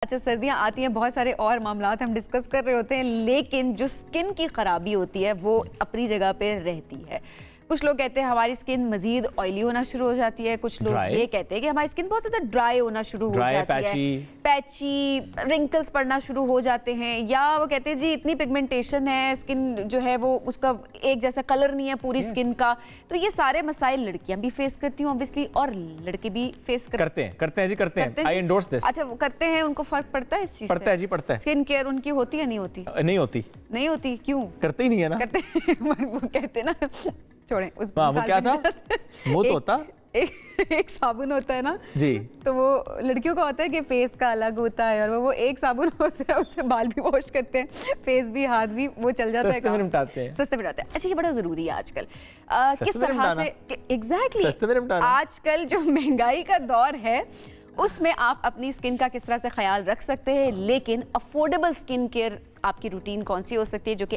अच्छा, सर्दियां आती हैं, बहुत सारे और मामलात हम डिस्कस कर रहे होते हैं, लेकिन जो स्किन की खराबी होती है वो अपनी जगह पे रहती है। कुछ लोग कहते हैं हमारी स्किन मजीद ऑयली होना शुरू हो जाती है, कुछ लोग ये कहते हैं कि हमारी स्किन बहुत ज़्यादा ड्राई होना शुरू हो जाती है, पैची, रिंकल्स पड़ना शुरू हो जाते हैं, या वो कहते हैं जी इतनी पिगमेंटेशन है, स्किन जो है वो उसका एक जैसा कलर नहीं है पूरी स्किन का। तो ये सारे मसाइल लड़कियां भी फेस करती हैं ऑब्वियसली, और लड़के भी फेस करते हैं। आई एंडोर्स दिस। अच्छा, वो करते हैं, उनको फर्क पड़ता है इस चीज से? पड़ता है जी, पड़ता है। स्किन केयर उनकी होती है नहीं होती? नहीं होती। क्यों? करते ही नहीं है ना। करते वो कहते ना, छोड़ें उस वो क्या था, मुंह तो होता एक साबुन होता है ना जी, तो वो लड़कियों का होता है कि फेस का अलग होता है, और वो एक साबुन होता है, उससे बाल भी वॉश करते हैं, फेस भी, हाथ भी, वो चल जाता है, सस्ते में निपटाते हैं। अच्छा, ये बड़ा जरूरी है आजकल, किस तरह से एग्जैक्टली आजकल जो महंगाई का दौर है उसमें आप अपनी स्किन का किस तरह से ख्याल रख सकते हैं, लेकिन अफोर्डेबल स्किन केयर आपकी रूटीन कौन सी हो सकती है जो कि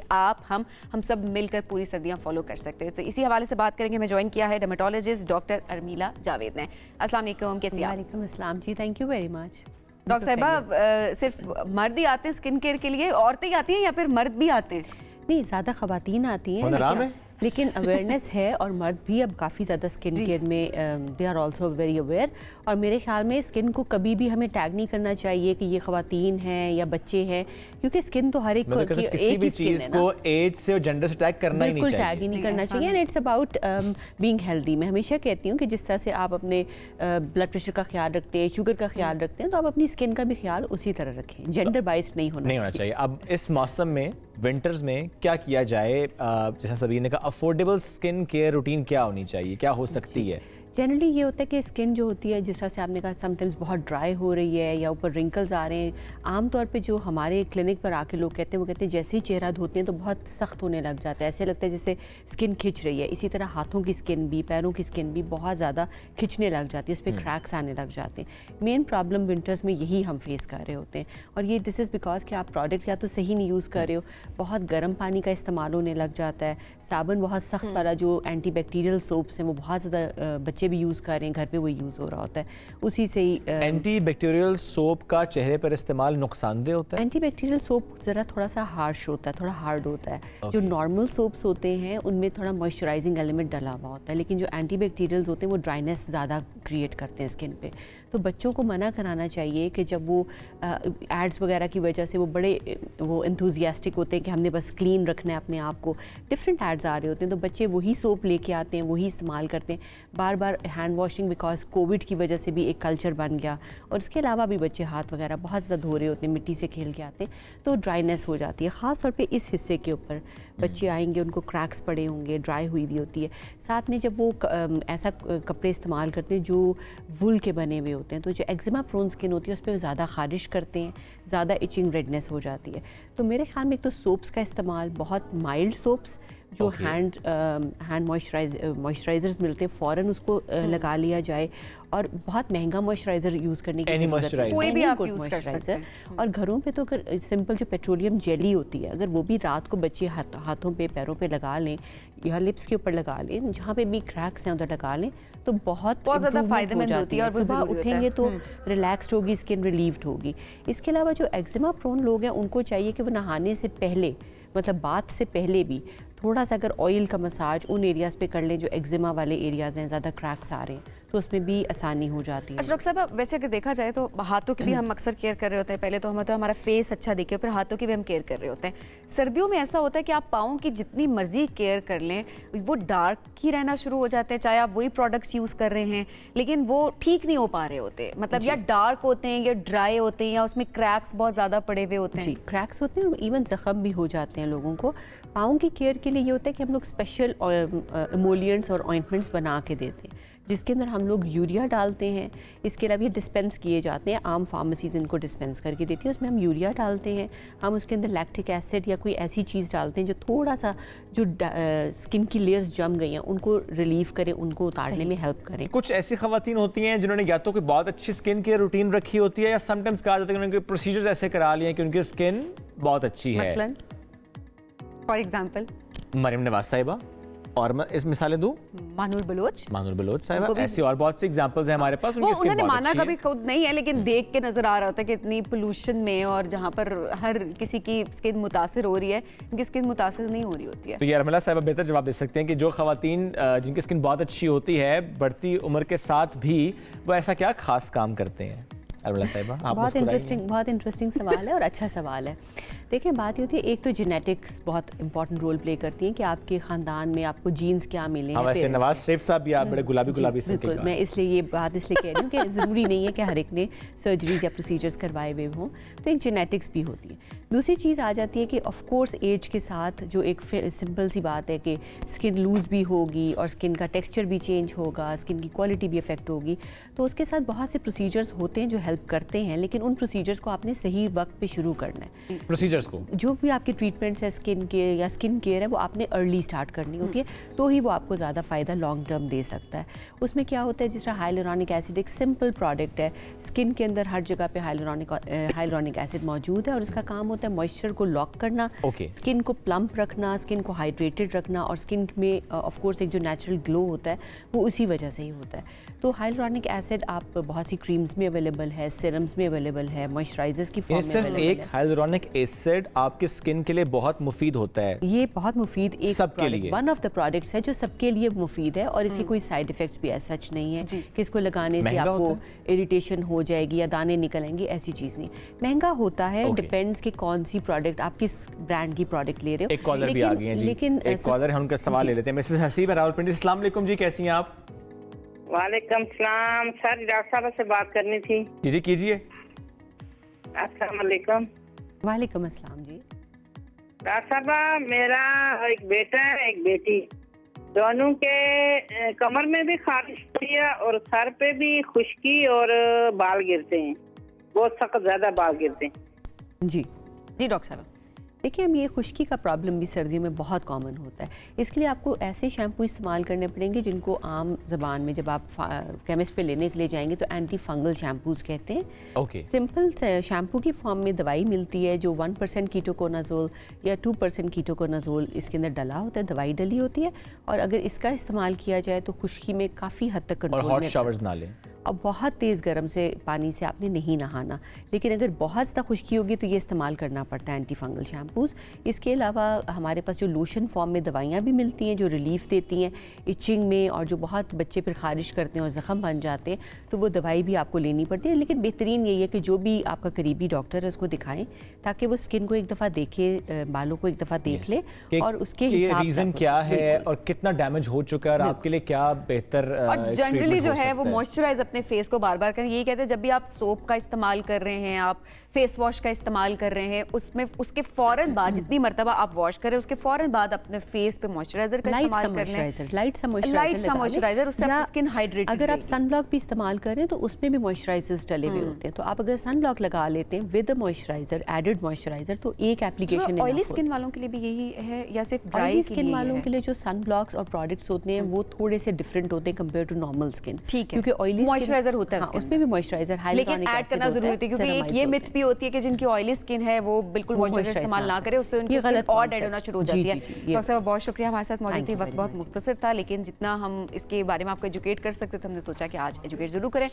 हम सब मिलकर पूरी सर्दियां फॉलो कर सकते हैं। तो इसी हवाले से बात करेंगे। मैं ज्वाइन किया है डर्मेटोलॉजिस्ट डॉक्टर अर्मिला जावेद ने। अस्सलाम वालेकुम, कैसी हैं आप? वालेकुम अस्सलाम जी, thank you very much. Doctor साहिबा, सिर्फ मर्द ही आते हैं स्किन केयर के लिए, औरतें ही आती हैं या फिर मर्द भी आते हैं? नहीं, ज़्यादा ख़वातीन आती हैं, लेकिन अवेयरनेस है, और मर्द भी अब काफ़ी ज़्यादा स्किन केयर में they are also very aware. और मेरे ख्याल में स्किन को कभी भी हमें टैग नहीं करना चाहिए कि ये ख़वातीन हैं या बच्चे हैं, क्योंकि स्किन तो हर एक किसी भी चीज़ को एज से और जेंडर से टैग करना ही नहीं चाहिए, टैग ही नहीं करना चाहिए। And it's about being healthy. मैं हमेशा कहती हूँ कि जिस तरह से आप अपने ब्लड प्रेशर का ख्याल रखते हैं, शुगर का ख्याल रखते हैं, तो आप अपनी स्किन का भी ख्याल उसी तरह रखें। जेंडर बाइस्ड नहीं होना चाहिए। अब इस मौसम में, विंटर्स में क्या किया जाए? जैसा सबीर ने कहा, अफोर्डेबल स्किन केयर रूटीन क्या होनी चाहिए, क्या हो सकती है? जनरली ये होता है कि स्किन जो होती है, जिस तरह से आपने कहा, समटाइम्स बहुत ड्राई हो रही है या ऊपर रिंकल्स आ रहे हैं। आमतौर पे जो हमारे क्लिनिक पर आके लोग कहते हैं, वो कहते हैं जैसे ही चेहरा धोते हैं तो बहुत सख्त होने लग जाता है, ऐसे लगता है जैसे स्किन खिंच रही है। इसी तरह हाथों की स्किन भी, पैरों की स्किन भी बहुत ज़्यादा खिंचने लग जाती है, उस पर क्रैक्स आने लग जाते हैं। मेन प्रॉब्लम विंटर्स में यही हम फेस कर रहे होते हैं, और ये दिस इज़ बिकॉज कि आप प्रोडक्ट या तो सही नहीं यूज़ कर रहे हो, बहुत गर्म पानी का इस्तेमाल होने लग जाता है, साबुन बहुत सख्त वाला जो एंटी बैक्टीरियल सोप्स हैं वो बहुत ज़्यादा बच्चे भी यूज़ कर रहे हैं, घर पे वो यूज़ हो रहा होता है, उसी से ही। एंटी बैक्टीरियल सोप का चेहरे पर इस्तेमाल नुकसानदेह होता है? एंटी बैक्टीरियल सोप ज़रा थोड़ा सा हार्श होता है, थोड़ा हार्ड होता है। जो नॉर्मल सोप्स होते हैं उनमें थोड़ा मॉइस्चराइजिंग एलिमेंट डला हुआ होता है, लेकिन जो एंटी बैक्टीरियल्स होते हैं वो ड्राइनेस ज़्यादा क्रिएट करते हैं स्किन पे। तो बच्चों को मना कराना चाहिए कि जब वो एड्स वगैरह की वजह से वो बड़े वो एंथुजियास्टिक होते हैं कि हमने बस क्लीन रखना है अपने आप को, डिफरेंट एड्स आ रहे होते हैं, तो बच्चे वही सोप लेके आते हैं, वही इस्तेमाल करते हैं बार बार। हैंड वॉशिंग बिकॉज कोविड की वजह से भी एक कल्चर बन गया, और इसके अलावा भी बच्चे हाथ वगैरह बहुत ज़्यादा धो रहे होते हैं, मिट्टी से खेल के आते हैं, तो ड्राइनेस हो जाती है। ख़ास तौर पे इस हिस्से के ऊपर बच्चे आएंगे, उनको क्रैक्स पड़े होंगे, ड्राई हुई भी होती है। साथ में जब वो ऐसा कपड़े इस्तेमाल करते हैं जो वूल के बने हुए होते हैं, तो जो एक्जिमा प्रोन स्किन होती है उस पर ज़्यादा खारिश करते हैं, ज़्यादा इचिंग रेडनेस हो जाती है। तो मेरे ख्याल में एक तो सोप्स का इस्तेमाल, बहुत माइल्ड सोप्स जो हैंड मॉइस्चराइजर्स मिलते हैं, फ़ौरन उसको लगा लिया जाए, और बहुत महंगा मॉइस्चराइज़र यूज़ करने की ज़रूरत है, कोई भी आप यूज़ कर सकते हैं। और घरों पे तो अगर सिंपल जो पेट्रोलियम जेली होती है, अगर वो भी रात को बच्चे हाथों पे, पैरों पे लगा लें, या लिप्स के ऊपर लगा लें, जहाँ पे भी क्रैक्स हैं उधर लगा लें, तो बहुत ज़्यादा फायदेमंद होती है, और सुबह उठेंगे तो रिलैक्स्ड होगी स्किन, रिलीव्ड होगी। इसके अलावा जो एक्जिमा प्रोन लोग हैं उनको चाहिए कि वो नहाने से पहले, मतलब बात से पहले भी थोड़ा सा अगर ऑयल का मसाज उन एरियाज़ पे कर लें जो एक्जिमा वाले एरियाज़ हैं, ज़्यादा क्रैक्स आ रहे हैं, तो उसमें भी आसानी हो जाती है। अच्छा डॉक्टर साहब, वैसे अगर देखा जाए तो हाथों की भी हम अक्सर केयर कर रहे होते हैं। पहले तो हम हमारा फेस अच्छा दिखे, फिर हाथों की भी हम केयर कर रहे होते हैं। सर्दियों में ऐसा होता है कि आप पाँव की जितनी मर्जी केयर कर लें, वो डार्क ही रहना शुरू हो जाते हैं, चाहे आप वही प्रोडक्ट्स यूज़ कर रहे हैं, लेकिन वो ठीक नहीं हो पा रहे होते, मतलब या डार्क होते हैं या ड्राई होते हैं, या उसमें क्रैक्स बहुत ज़्यादा पड़े हुए होते हैं। क्रैक्स होते हैं, इवन जख्म भी हो जाते हैं लोगों को। पाँव की केयर के लिए ये होता है कि हम लोग स्पेशल इमोलिएंट्स और ऑइंटमेंट्स बना के देते हैं, जिसके अंदर हम लोग यूरिया डालते हैं। इसके अलावा ये डिस्पेंस किए जाते हैं, आम फार्मेसीज इनको डिस्पेंस करके देती हैं, उसमें हम यूरिया डालते हैं, हम उसके अंदर लैक्टिक एसिड या कोई ऐसी चीज़ डालते हैं जो थोड़ा सा जो स्किन की लेयर्स जम गई हैं उनको रिलीव करें, उनको उतारने में हेल्प करें। कुछ ऐसी खवातीन होती हैं जिन्होंने या तो कोई बहुत अच्छी स्किन केयर रूटीन रखी होती है, या समटाइम्स कहा जाता है कि उन्होंने प्रोसीजर्स ऐसे करा लिए हैं कि उनकी स्किन बहुत अच्छी है। फॉर एग्जाम्पल मरियम नवाज साहिबा, और मैं इस मिसालें दूं, मानूर बलोच साहिबा, ऐसे और बहुत से एग्जांपल्स हैं हमारे पास। वो उन्होंने माना कभी खुद नहीं है, लेकिन देख के नजर आ रहा होता है कि इतनी पोल्यूशन में और जहाँ पर हर किसी की स्किन मुतासिर हो रही है, इनकी स्किन मुतासिर नहीं हो रही होती है। तो ये अरमला साहिबा बेहतर जवाब दे सकते हैं कि जो खवातीन जिनकी स्किन बहुत अच्छी होती है, बढ़ती उम्र के साथ भी वो ऐसा क्या खास काम करते हैं? अरमला साहिबा, आप बहुत इंटरेस्टिंग सवाल है और अच्छा सवाल है। देखिए, बात ये होती है, एक तो जेनेटिक्स बहुत इंपॉर्टेंट रोल प्ले करती हैं कि आपके खानदान में आपको जीन्स क्या मिले हैं। वैसे नवाज शरीफ साहब भी आप बड़े गुलाबी से बिल्कुल, मैं इसलिए ये बात इसलिए कह रही हूँ कि ज़रूरी नहीं है कि हर एक ने सर्जरीज या प्रोसीजर्स करवाए हुए हों, तो एक जेनेटिक्स भी होती है। दूसरी चीज़ आ जाती है कि ऑफ कोर्स एज के साथ जो एक सिंपल सी बात है कि स्किन लूज़ भी होगी और स्किन का टेक्सचर भी चेंज होगा, स्किन की क्वालिटी भी अफेक्ट होगी, तो उसके साथ बहुत से प्रोसीजर्स होते हैं जो हेल्प करते हैं, लेकिन उन प्रोसीजर्स को आपने सही वक्त पे शुरू करना है। प्रोसीजर्स को, जो भी आपकी ट्रीटमेंट्स है स्किन के या स्किन केयर है, वो आपने अर्ली स्टार्ट करनी होती है, तो ही वो आपको ज़्यादा फ़ायदा लॉन्ग टर्म दे सकता है। उसमें क्या होता है, जिस तरह हाइलुरोनिक एसिड एक सिंपल प्रोडक्ट है, स्किन के अंदर हर जगह पे हाइलुरोनिक एसिड मौजूद है और उसका काम होता है मॉइस्चर को लॉक करना, स्किन को प्लम्प रखना, स्किन को हाइड्रेटेड रखना, और स्किन में ऑफ कोर्स एक जो नेचुरल ग्लो होता है वो उसी वजह से ही होता है। तो हाइलुरोनिक एसिड आप बहुत सी क्रीम्स में अवेलेबल है, सीरम्स में अवेलेबल है, मॉइस्चराइजर्स की फॉर्म में अवेलेबल है। एक हाइलुरोनिक एसिड आपकी स्किन के लिए बहुत मुफीद होता है। ये बहुत मुफीद एक सबके लिए वन ऑफ द प्रोडक्ट्स है जो सबके लिए मुफीद है, और इसके कोई साइड इफेक्ट्स भी ऐसा सच नहीं है कि इसको लगाने से आपको इरिटेशन हो जाएगी या दाने निकलेंगे, ऐसी चीज़ नहीं। महंगा होता है, डिपेंड्स कि कौन सी प्रोडक्ट आप किस ब्रांड की प्रोडक्ट ले रहे हो। एक कॉलर भी आ गई है जी, लेकिन एक कॉलर है, उनका सवाल ले लेते हैं। मिसेस हसीब रावलपिंडी, अस्सलाम वालेकुम जी, कैसी हैं आप? वालेकुम सलाम सर, डॉक्टर साहब से बात करनी थी। जी कीजिए। अस्सलाम वालेकुम। वालेकुम अस्सलाम जी। डॉक्टर साहब, मेरा एक बेटा है एक बेटी, दोनों के कमर में भी खारिश होती है और सर पे भी खुश्की और बाल गिरते हैं, बहुत सख्त ज्यादा बाल गिरते हैं। जी डॉक्टर साहब, देखिए, हम ये खुश्की का प्रॉब्लम भी सर्दियों में बहुत कॉमन होता है। इसके लिए आपको ऐसे शैम्पू इस्तेमाल करने पड़ेंगे जिनको आम ज़बान में जब आप केमिस्ट पे लेने के लिए जाएंगे तो एंटी फंगल शैम्पूज़ कहते हैं। सिंपल शैम्पू की फॉर्म में दवाई मिलती है जो 1% कीटोकोनाज़ोल या 2% कीटोकोनाज़ोल इसके अंदर डला होता है, दवाई डली होती है, और अगर इसका इस्तेमाल किया जाए तो खुश्की में काफ़ी हद तक कंट्रोल। और हॉट शावर्स ना लें, अब बहुत तेज़ गर्म से पानी से आपने नहीं नहाना, लेकिन अगर बहुत ज़्यादा खुश्की होगी तो ये इस्तेमाल करना पड़ता है एंटी फंगल शैम्पूज़। इसके अलावा हमारे पास जो लोशन फॉर्म में दवाइयाँ भी मिलती हैं जो रिलीफ देती हैं इचिंग में, और जो बहुत बच्चे फिर खारिश करते हैं और ज़ख़म बन जाते हैं तो वो दवाई भी आपको लेनी पड़ती है। लेकिन बेहतरीन यही है कि जो भी आपका करीबी डॉक्टर है उसको दिखाएं ताकि वो स्किन को एक दफ़ा देखे, बालों को एक दफ़ा देख ले और उसके हिसाब से रीज़न क्या है और कितना डैमेज हो चुका है और आपके लिए क्या बेहतर। और जनरली जो है वो मॉइस्चराइज अपने फेस को बार बार करें। यही कहते हैं जब भी आप सोप का इस्तेमाल कर रहे हैं, आप फेस वॉश का इस्तेमाल कर रहे हैं, उसमें उसके फौरन बाद जितनी मरतबा आप वॉश करें उसके फौरन बाद अपने फेस पे मॉइस्चराइजर का इस्तेमाल करना है। लाइट सा मॉइस्चराइजर, उससे आपकी स्किन हाइड्रेटेड। अगर आप सनब्लॉक भी इस्तेमाल करें तो उसमें भी मॉइस्चराइजर्स डले हुए होते हैं, तो आप अगर सनब्लॉक लगा लेते हैं विद मॉइस्चराइजर, एडेड मॉइस्चराइजर, तो एक एप्लीकेशन। ऑयली स्किन वालों के लिए भी यही है या सिर्फ ड्राई स्किन वालों के लिए जो सनब्लॉक्स और प्रोडक्ट्स होते हैं वो थोड़े से डिफरेंट होते हैं कंपेयर टू नॉर्मल स्किन। ठीक है, क्योंकि ऑयली मॉइस्चराइजर होता है उसमें भी मॉइस्चराइजर, लेकिन ऐड करना जरूरी है क्योंकि एक ये मिथ भी होती है कि जिनकी ऑयली स्किन है वो बिल्कुल मॉइस्चराइजर इस्तेमाल ना करे, उससे उनकी स्किन और डेड होना शुरू हो जाती है। डॉक्टर साहब बहुत शुक्रिया, हमारे साथ मौजूद थी। वक्त बहुत मुख्तसर था, लेकिन जितना हम इसके बारे में आपको एजुकेट कर सकते थे हमने सोचा कि आज एजुकेट जरूर करें।